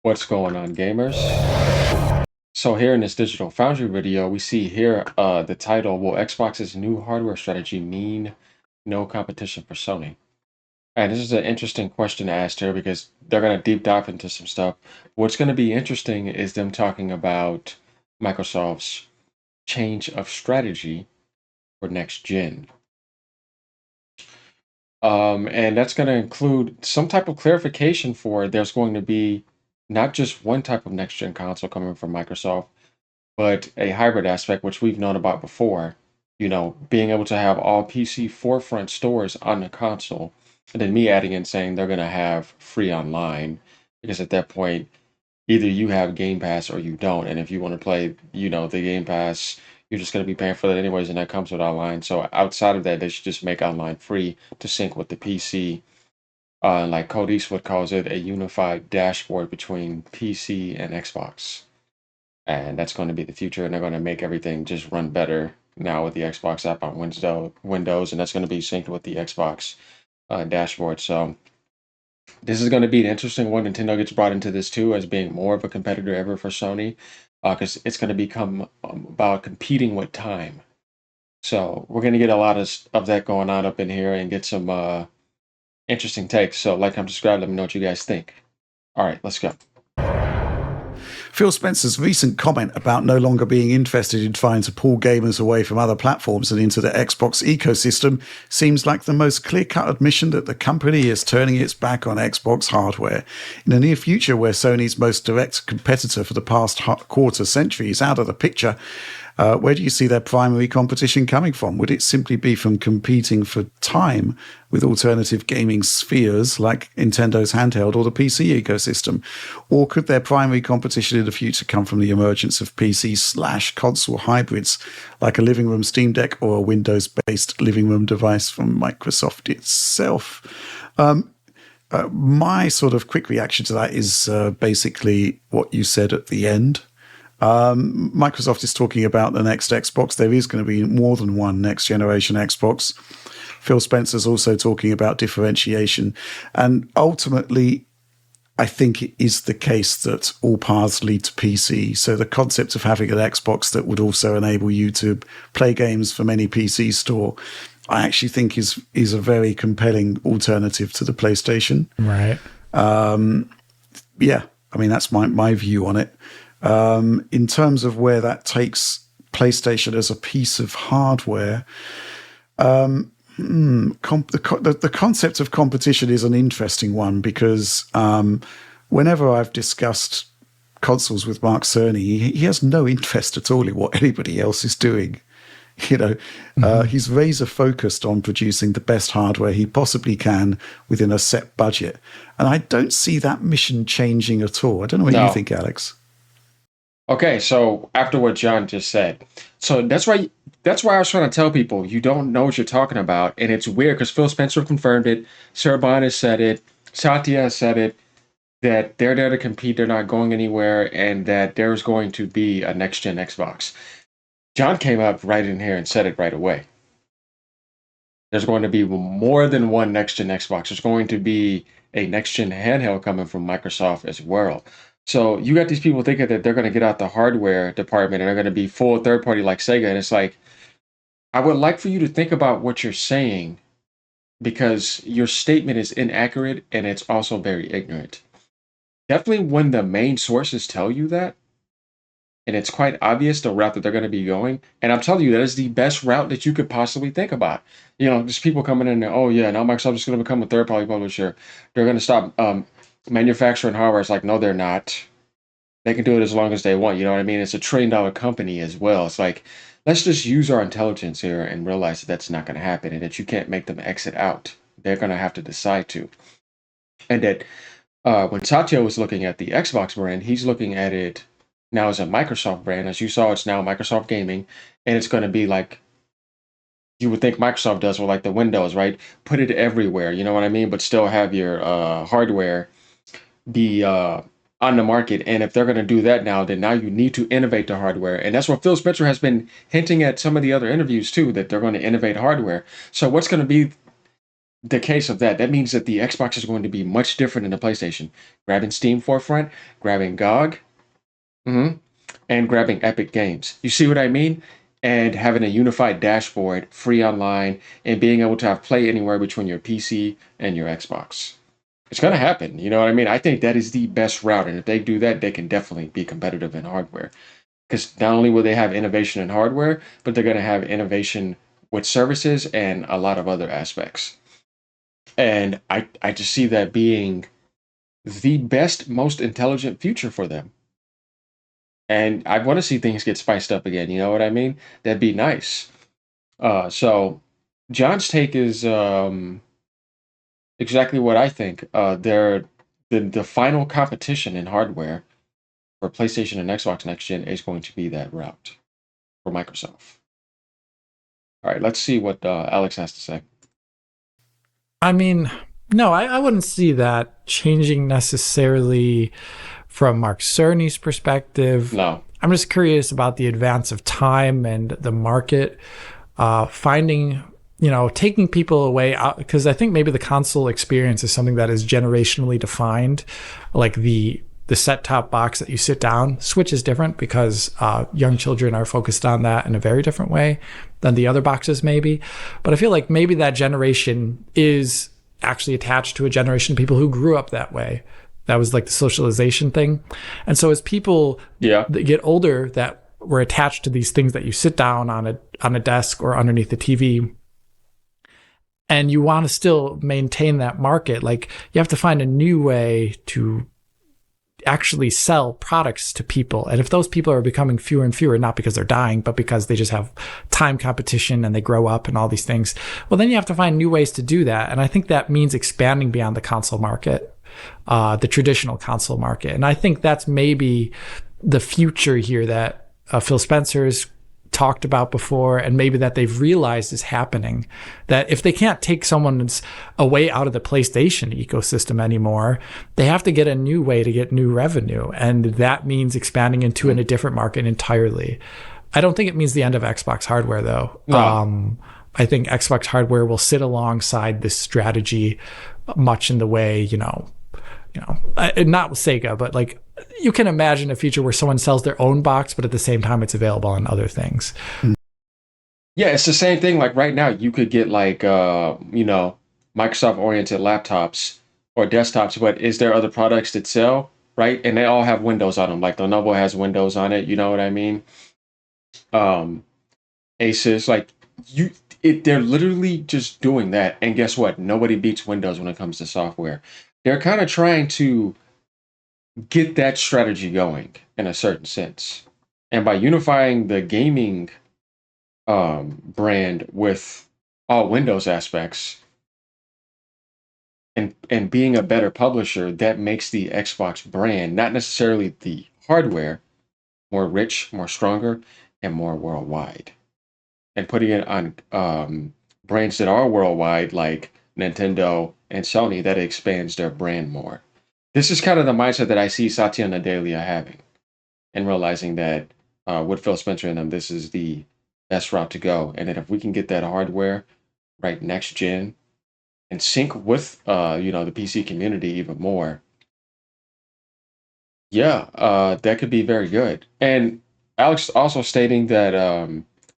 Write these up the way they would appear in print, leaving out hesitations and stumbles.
What's going on, gamers? So here in this digital Foundry video, we see here the title, Will Xbox's new hardware strategy mean no competition for Sony? And this is an interesting question to ask here because they're going to deep dive into some stuff. What's going to be interesting is them talking about Microsoft's change of strategy for next gen. And that's going to include some type of clarification for there's going to be not just one type of next gen console coming from Microsoft, but a hybrid aspect, which we've known about before. You know, being able to have all PC forefront stores on the console, and then me adding in saying they're going to have free online, because at that point, either you have Game Pass or you don't. And if you want to play, the Game Pass, you're just going to be paying for that anyways, and that comes with online. So outside of that, they should just make online free to sync with the PC. Like Code Eastwood calls it, a unified dashboard between PC and Xbox. And that's going to be the future, and they're going to make everything just run better now with the Xbox app on Windows, and that's going to be synced with the Xbox dashboard. So this is going to be an interesting one. Nintendo gets brought into this too as being more of a competitor ever for Sony, because it's going to become about competing with time. So we're going to get a lot of that going on up in here and get some interesting takes. So like I'm describing, let me know what you guys think. All right, let's go. Phil Spencer's recent comment about no longer being interested in trying to pull gamers away from other platforms and into the Xbox ecosystem seems like the most clear-cut admission that the company is turning its back on Xbox hardware. In the near future, where Sony's most direct competitor for the past quarter century is out of the picture, where do you see their primary competition coming from? Would it simply be from competing for time with alternative gaming spheres like Nintendo's handheld or the PC ecosystem? Or could their primary competition in the future come from the emergence of PC/console hybrids like a living room Steam Deck or a Windows-based living room device from Microsoft itself? My sort of quick reaction to that is basically what you said at the end. Microsoft is talking about the next Xbox. There is going to be more than one next generation Xbox. Phil Spencer's also talking about differentiation. And ultimately, I think it is the case that all paths lead to PC. So the concept of having an Xbox that would also enable you to play games from any PC store, I actually think is a very compelling alternative to the PlayStation. Right. Yeah, I mean, that's my view on it. In terms of where that takes PlayStation as a piece of hardware, the concept of competition is an interesting one because whenever I've discussed consoles with Mark Cerny, he has no interest at all in what anybody else is doing. He's razor focused on producing the best hardware he possibly can within a set budget. And I don't see that mission changing at all. I don't know what you think, Alex. Okay, so after what John just said, so that's why I was trying to tell people you don't know what you're talking about, and it's weird because Phil Spencer confirmed it, Sarabon has said it, Satya has said it, that they're there to compete, they're not going anywhere, and that there's going to be a next gen Xbox. John came up right in here and said it right away. There's going to be more than one next gen Xbox. There's going to be a next gen handheld coming from Microsoft as well. So you got these people thinking that they're going to get out the hardware department and they're going to be full third party like Sega. And it's like, I would like for you to think about what you're saying because your statement is inaccurate and it's also very ignorant. Definitely when the main sources tell you that, and it's quite obvious the route that they're going to be going. And I'm telling you, that is the best route that you could possibly think about. Just people coming in there, oh yeah, now Microsoft is going to become a third party publisher. They're going to stop manufacturing hardware. It's like, no, they're not. They can do it as long as they want. You know what I mean? It's a $1 trillion company as well. It's like, let's just use our intelligence here and realize that that's not going to happen and that you can't make them exit out. They're going to have to decide to. And that when Satya was looking at the Xbox brand, he's looking at it now as a Microsoft brand. As you saw, it's now Microsoft Gaming, and it's going to be like you would think Microsoft does with like the Windows, right? Put it everywhere, you know what I mean? But still have your hardware be on the market. And if they're going to do that now, then now you need to innovate the hardware. And that's what Phil Spencer has been hinting at some of the other interviews too, that they're going to innovate hardware. So what's going to be the case of that, that means that the Xbox is going to be much different than the PlayStation. Grabbing Steam forefront, grabbing GOG, mhm, and grabbing Epic Games. You see what I mean? And having a unified dashboard, free online, and being able to have play anywhere between your PC and your Xbox. It's going to happen. You know what I mean? I think that is the best route. And if they do that, they can definitely be competitive in hardware. Because not only will they have innovation in hardware, but they're going to have innovation with services and a lot of other aspects. And I just see that being the best, most intelligent future for them. And I want to see things get spiced up again. You know what I mean? That'd be nice. So John's take is exactly what I think. They're the final competition in hardware for PlayStation and Xbox next gen is going to be that route for Microsoft. All right, let's see what Alex has to say. I mean, no, I wouldn't see that changing necessarily from Mark Cerny's perspective. No. I'm just curious about the advance of time and the market finding, taking people away out, because I think maybe the console experience is something that is generationally defined, like the set-top box that you sit down. Switch is different because young children are focused on that in a very different way than the other boxes maybe. But I feel like maybe that generation is actually attached to a generation of people who grew up that way. That was like the socialization thing. And so as people Yeah. that get older that were attached to these things that you sit down on a desk or underneath the TV, and you want to still maintain that market, like you have to find a new way to actually sell products to people. And if those people are becoming fewer and fewer, not because they're dying, but because they just have time competition and they grow up and all these things, well, then you have to find new ways to do that. And I think that means expanding beyond the console market, the traditional console market. And I think that's maybe the future here that Phil Spencer's talked about before, and maybe that they've realized is happening, that if they can't take someone's away out of the PlayStation ecosystem anymore, they have to get a new way to get new revenue. And that means expanding into a different market entirely. I don't think it means the end of Xbox hardware though. No. I think Xbox hardware will sit alongside this strategy much in the way, not with Sega, but like you can imagine a future where someone sells their own box, but at the same time it's available on other things. Yeah, it's the same thing. Like right now, you could get like Microsoft oriented laptops or desktops, but is there other products that sell? Right? And they all have Windows on them. Like the Lenovo has Windows on it, you know what I mean? Um Asus, like they're literally just doing that. And guess what? Nobody beats Windows when it comes to software. They're kind of trying to get that strategy going in a certain sense. And by unifying the gaming brand with all Windows aspects and being a better publisher, that makes the Xbox brand, not necessarily the hardware, more rich, more stronger, and more worldwide. And putting it on brands that are worldwide, like Nintendo and Sony, that expands their brand more. This is kind of the mindset that I see Satya Nadella having, and realizing that with Phil Spencer and them, this is the best route to go. And that if we can get that hardware right next gen and sync with the PC community even more, yeah, that could be very good. And Alex also stating that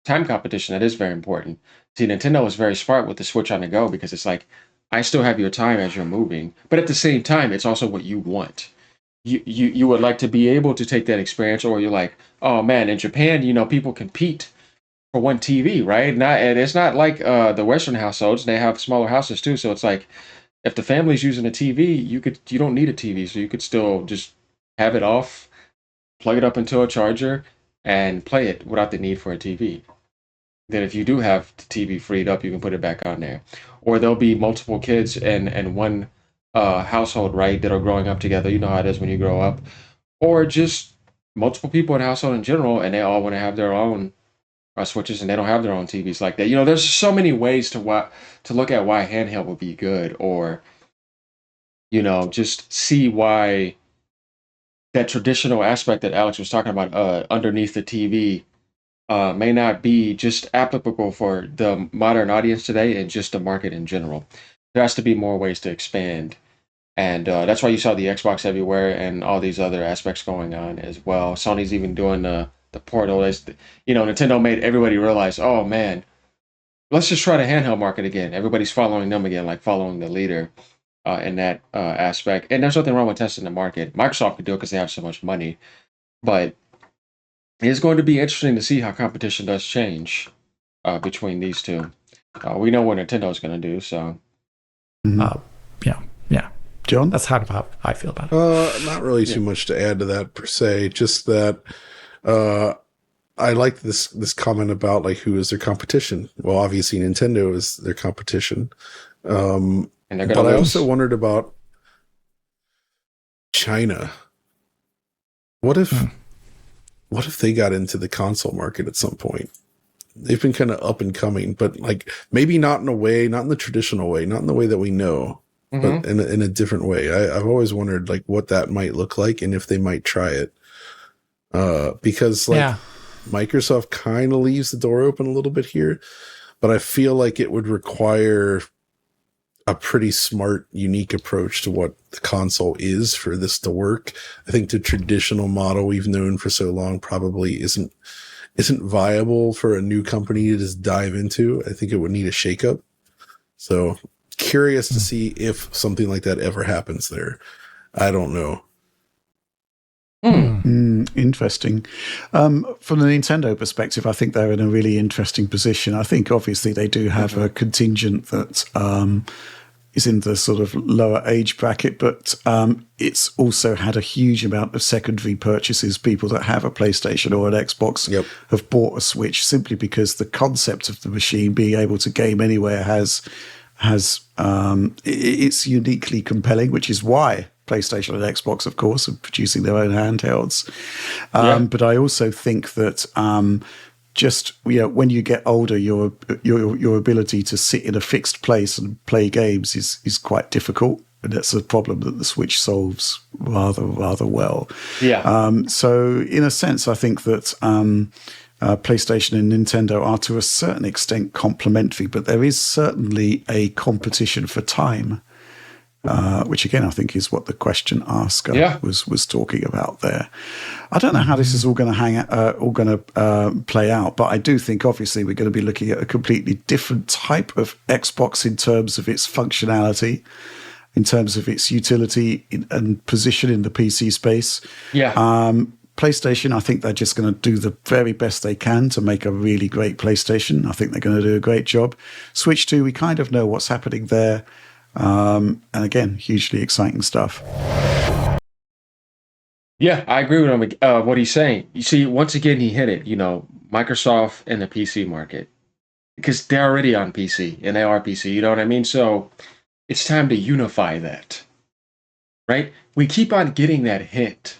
time competition, that is very important. See, Nintendo is very smart with the Switch on the go because it's like I still have your time as you're moving, but at the same time, it's also what you want. You would like to be able to take that experience, or you're like, oh man, in Japan, people compete for one TV, right? Not, and it's not like the Western households; they have smaller houses too. So it's like if the family's using a TV, you don't need a TV, so you could still just have it off, plug it up into a charger, and play it without the need for a TV. Then if you do have the TV freed up, you can put it back on there. Or there'll be multiple kids and one household, right, that are growing up together. You know how it is when you grow up. Or just multiple people in a household in general, and they all want to have their own switches, and they don't have their own TVs like that. There's so many ways to look at why handheld would be good, or just see why that traditional aspect that Alex was talking about underneath the TV may not be just applicable for the modern audience today and just the market in general. there has to be more ways to expand. And that's why you saw the Xbox everywhere and all these other aspects going on as well. Sony's even doing the portal. Nintendo made everybody realize, oh man, let's just try the handheld market again. Everybody's following them again, like following the leader in that aspect. And there's nothing wrong with testing the market. Microsoft could do it because they have so much money. But it's going to be interesting to see how competition does change between these two. We know what Nintendo's going to do, so. Uh, yeah, yeah. John? That's kind of how I feel about it. Not really too much to add to that per se. Just that I like this comment about like who is their competition. Well, obviously Nintendo is their competition, And they're going but to I lose. also wondered about China. What if they got into the console market at some point? They've been kind of up and coming, but like maybe not in a way, not in the traditional way, not in the way that we know, but in a different way. I've always wondered like what that might look like and if they might try it. Because like Microsoft kind of leaves the door open a little bit here, but I feel like it would require a pretty smart, unique approach to what the console is for this to work. I think the traditional model we've known for so long probably isn't viable for a new company to just dive into. I think it would need a shakeup. So curious to see if something like that ever happens there. I don't know. Interesting. From the Nintendo perspective, I think they're in a really interesting position. I think obviously they do have a contingent that is in the sort of lower age bracket, but it's also had a huge amount of secondary purchases. People that have a PlayStation or an Xbox have bought a Switch simply because the concept of the machine being able to game anywhere it's uniquely compelling, which is why PlayStation and Xbox, of course, are producing their own handhelds. But I also think that when you get older, your ability to sit in a fixed place and play games is quite difficult, and that's a problem that the Switch solves rather well. So in a sense, I think that PlayStation and Nintendo are to a certain extent complementary, but there is certainly a competition for time, which again I think is what the question asker was talking about there. I don't know how this is all going to play out, but I do think obviously we're going to be looking at a completely different type of Xbox in terms of its functionality, in terms of its utility and position in the PC space. PlayStation, I think they're just going to do the very best they can to make a really great PlayStation. I think they're going to do a great job. Switch 2, we kind of know what's happening there. And again, hugely exciting stuff. Yeah, I agree with him. What he's saying. You see, once again, he hit it. Microsoft and the PC market, because they're already on PC and they are PC. You know what I mean? So it's time to unify that, right? We keep on getting that hint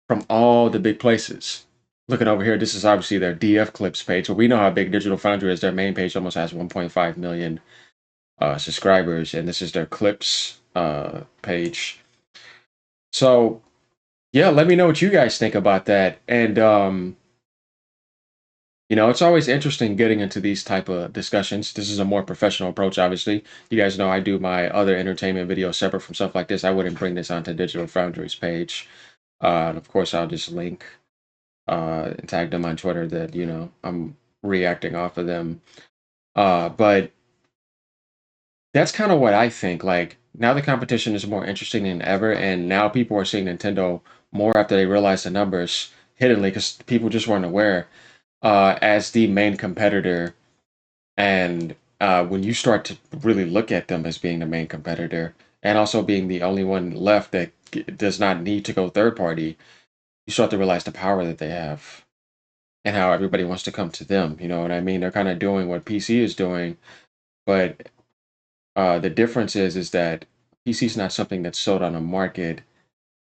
from all the big places. Looking over here, this is obviously their DF Clips page. So we know how big Digital Foundry is. Their main page almost has 1.5 million subscribers, and this is their Clips page. So yeah, let me know what you guys think about that. And it's always interesting getting into these type of discussions. This is a more professional approach, obviously. You guys know I do my other entertainment videos separate from stuff like this. I wouldn't bring this onto Digital Foundry's page. And of course, I'll just link and tag them on Twitter that, I'm reacting off of them. But that's kind of what I think. Like, now the competition is more interesting than ever. And now people are seeing Nintendo more after they realize the numbers hiddenly, because people just weren't aware, as the main competitor. And when you start to really look at them as being the main competitor and also being the only one left that does not need to go third party, you start to realize the power that they have and how everybody wants to come to them. You know what I mean? They're kind of doing what PC is doing, but the difference is that PC is not something that's sold on a market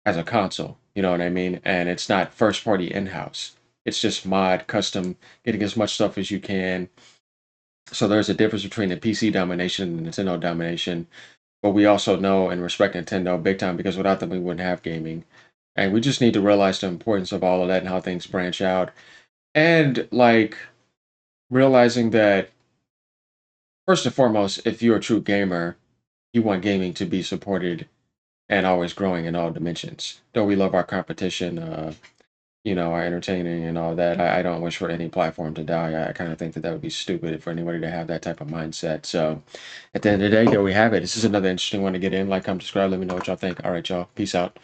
as a console. You know what I mean? And it's not first party in house. It's just mod, custom, getting as much stuff as you can. So there's a difference between the PC domination and the Nintendo domination. But we also know and respect Nintendo big time, because without them, we wouldn't have gaming. And we just need to realize the importance of all of that and how things branch out. And like realizing that, first and foremost, if you're a true gamer, You want gaming to be supported and always growing in all dimensions. Though we love our competition, our entertaining and all that, I don't wish for any platform to die. I kind of think that that would be stupid for anybody to have that type of mindset. So at the end of the day, there we have it. This is another interesting one to get in. Like, comment, subscribe. Let me know what y'all think. All right, y'all. Peace out.